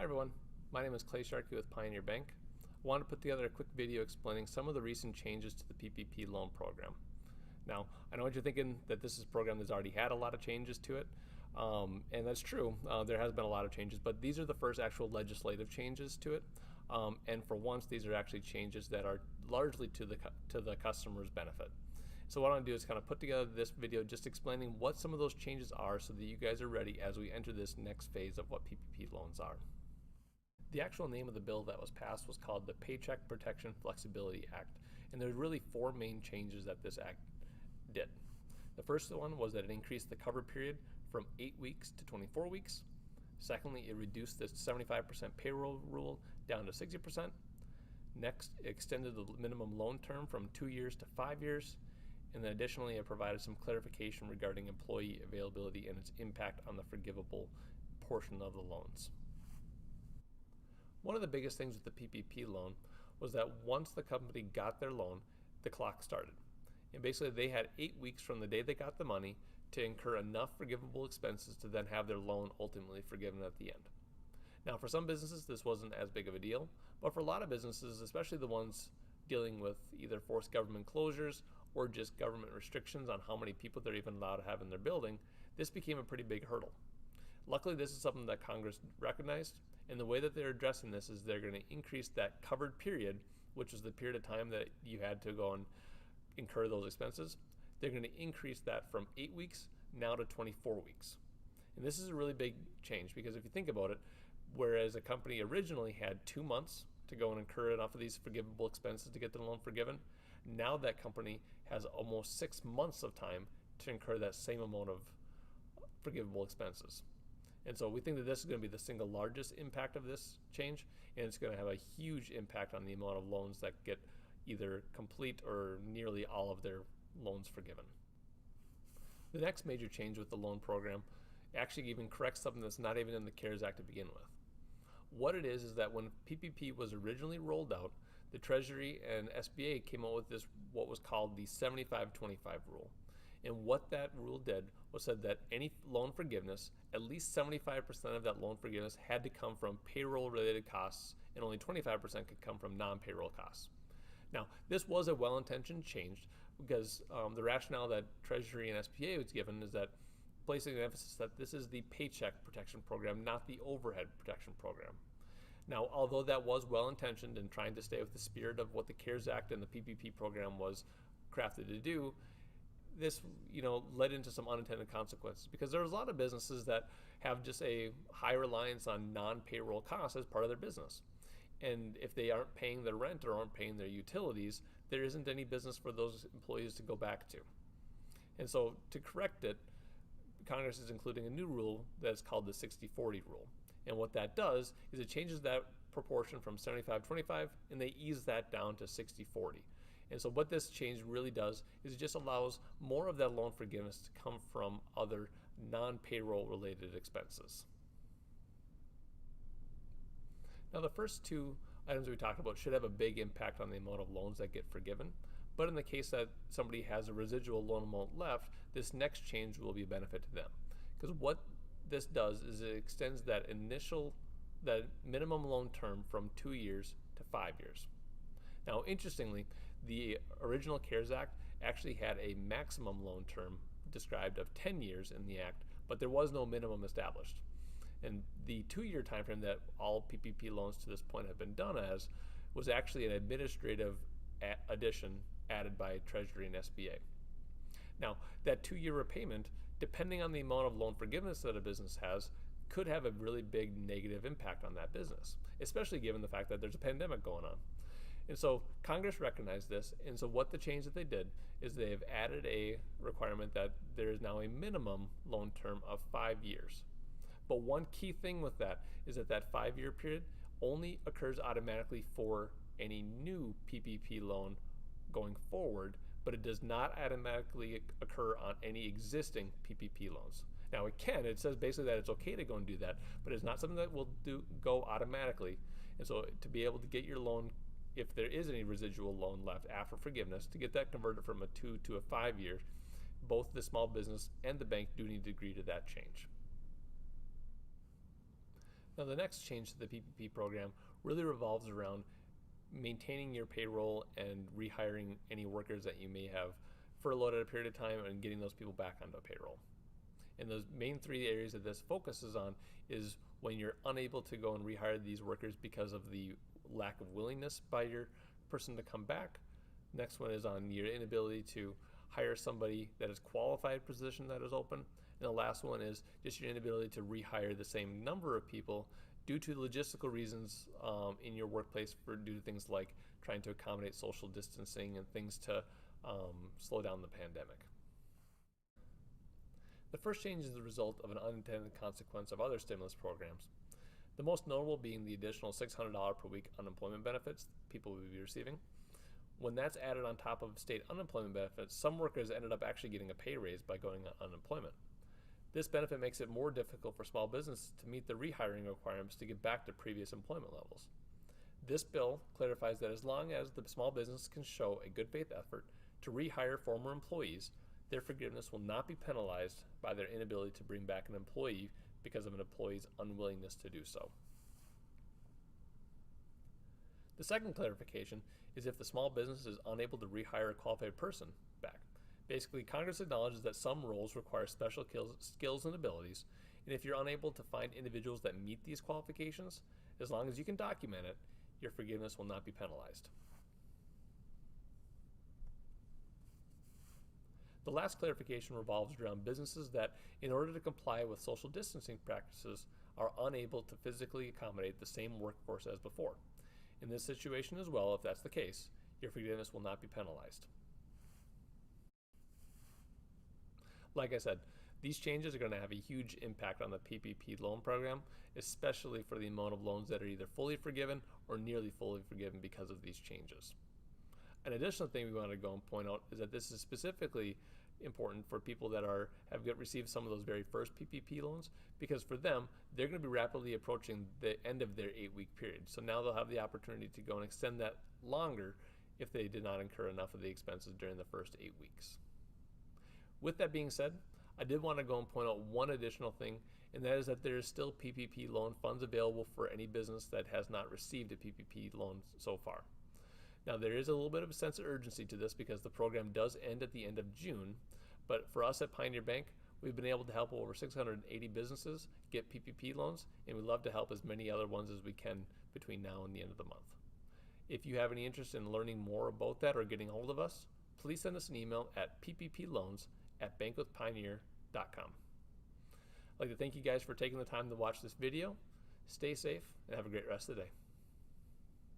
Hi everyone, my name is Sharkey with Pioneer Bank. I want to put together a quick video explaining some of the recent changes to the PPP loan program. Now, I know what you're thinking, that this is a program that's already had a lot of changes to it, and that's true. There has been a lot of changes, but these are the first actual legislative changes to it, and for once these are actually changes that are largely to the customer's benefit. So what I want to do is kind of put together this video just explaining what some of those changes are so that you guys are ready as we enter this next phase of what PPP loans are. The actual name of the bill that was passed was called the Paycheck Protection Flexibility Act, and there's really four main changes that this act did. The first one was that it increased the cover period from 8 weeks to 24 weeks. Secondly, it reduced the 75% payroll rule down to 60%. Next, it extended the minimum loan term from 2 years to 5 years. And then additionally, it provided some clarification regarding employee availability and its impact on the forgivable portion of the loans. One of the biggest things with the PPP loan was that once the company got their loan, the clock started. And basically they had 8 weeks from the day they got the money to incur enough forgivable expenses to then have their loan ultimately forgiven at the end. Now for some businesses this wasn't as big of a deal, but for a lot of businesses, especially the ones dealing with either forced government closures or just government restrictions on how many people they're even allowed to have in their building, this became a pretty big hurdle. Luckily, this is something that Congress recognized, and the way that they're addressing this is they're going to increase that covered period, which is the period of time that you had to go and incur those expenses. They're going to increase that from 8 weeks now to 24 weeks. And this is a really big change because if you think about it, whereas a company originally had 2 months to go and incur enough of these forgivable expenses to get the loan forgiven, now that company has almost 6 months of time to incur that same amount of forgivable expenses. And so we think that this is going to be the single largest impact of this change, and it's going to have a huge impact on the amount of loans that get either complete or nearly all of their loans forgiven. The next major change with the loan program actually even corrects something that's not even in the CARES Act to begin with. What it is that when PPP was originally rolled out, the Treasury and SBA came out with this, what was called the 75-25 rule. And what that rule did was said that any loan forgiveness, at least 75% of that loan forgiveness had to come from payroll-related costs, and only 25% could come from non-payroll costs. Now, this was a well-intentioned change because the rationale that Treasury and SBA was given is that placing an emphasis that this is the Paycheck Protection Program, not the Overhead Protection Program. Now, although that was well-intentioned and trying to stay with the spirit of what the CARES Act and the PPP program was crafted to do, this led into some unintended consequences because there's a lot of businesses that have just a high reliance on non-payroll costs as part of their business. And if they aren't paying their rent or aren't paying their utilities, there isn't any business for those employees to go back to. And so to correct it, Congress is including a new rule that's called the 60-40 rule. And what that does is it changes that proportion from 75-25 and they ease that down to 60-40. And so what this change really does is it just allows more of that loan forgiveness to come from other non-payroll related expenses. Now the first two items we talked about should have a big impact on the amount of loans that get forgiven. But in the case that somebody has a residual loan amount left, this next change will be a benefit to them. Because what this does is it extends that minimum loan term from 2 years to 5 years. Now, interestingly, the original CARES Act actually had a maximum loan term described of 10 years in the act, but there was no minimum established. And the 2-year time frame that all PPP loans to this point have been done as was actually an administrative addition added by Treasury and SBA. Now, that 2-year repayment, depending on the amount of loan forgiveness that a business has, could have a really big negative impact on that business, especially given the fact that there's a pandemic going on. And so Congress recognized this, and so what the change that they did is they've added a requirement that there is now a minimum loan term of 5 years. But one key thing with that is that that 5-year period only occurs automatically for any new PPP loan going forward, but it does not automatically occur on any existing PPP loans. Now it can, it says basically that it's okay to go and do that, but it's not something that will go automatically. And so to be able to get your loan, if there is any residual loan left after forgiveness, to get that converted from a 2 to a 5 year, both the small business and the bank do need to agree to that change. Now the next change to the PPP program really revolves around maintaining your payroll and rehiring any workers that you may have furloughed at a period of time and getting those people back onto payroll. And those main three areas that this focuses on is when you're unable to go and rehire these workers because of the lack of willingness by your person to come back. Next one is on your inability to hire somebody that is qualified position that is open. And the last one is just your inability to rehire the same number of people due to logistical reasons in your workplace due to things like trying to accommodate social distancing and things to slow down the pandemic. The first change is the result of an unintended consequence of other stimulus programs. The most notable being the additional $600 per week unemployment benefits people will be receiving. When that's added on top of state unemployment benefits, some workers ended up actually getting a pay raise by going on unemployment. This benefit makes it more difficult for small businesses to meet the rehiring requirements to get back to previous employment levels. This bill clarifies that as long as the small business can show a good faith effort to rehire former employees, their forgiveness will not be penalized by their inability to bring back an employee because of an employee's unwillingness to do so. The second clarification is if the small business is unable to rehire a qualified person back. Basically, Congress acknowledges that some roles require special skills and abilities, and if you're unable to find individuals that meet these qualifications, as long as you can document it, your forgiveness will not be penalized. The last clarification revolves around businesses that, in order to comply with social distancing practices, are unable to physically accommodate the same workforce as before. In this situation as well, if that's the case, your forgiveness will not be penalized. Like I said, these changes are going to have a huge impact on the PPP loan program, especially for the amount of loans that are either fully forgiven or nearly fully forgiven because of these changes. An additional thing we want to go and point out is that this is specifically important for people that have received some of those very first PPP loans, because for them, they're going to be rapidly approaching the end of their 8-week period. So now they'll have the opportunity to go and extend that longer if they did not incur enough of the expenses during the first 8 weeks. With that being said, I did want to go and point out one additional thing, and that is that there is still PPP loan funds available for any business that has not received a PPP loan so far. Now, there is a little bit of a sense of urgency to this because the program does end at the end of June, but for us at Pioneer Bank, we've been able to help over 680 businesses get PPP loans, and we'd love to help as many other ones as we can between now and the end of the month. If you have any interest in learning more about that or getting a hold of us, please send us an email at ppploans@bankwithpioneer.com. I'd like to thank you guys for taking the time to watch this video. Stay safe and have a great rest of the day.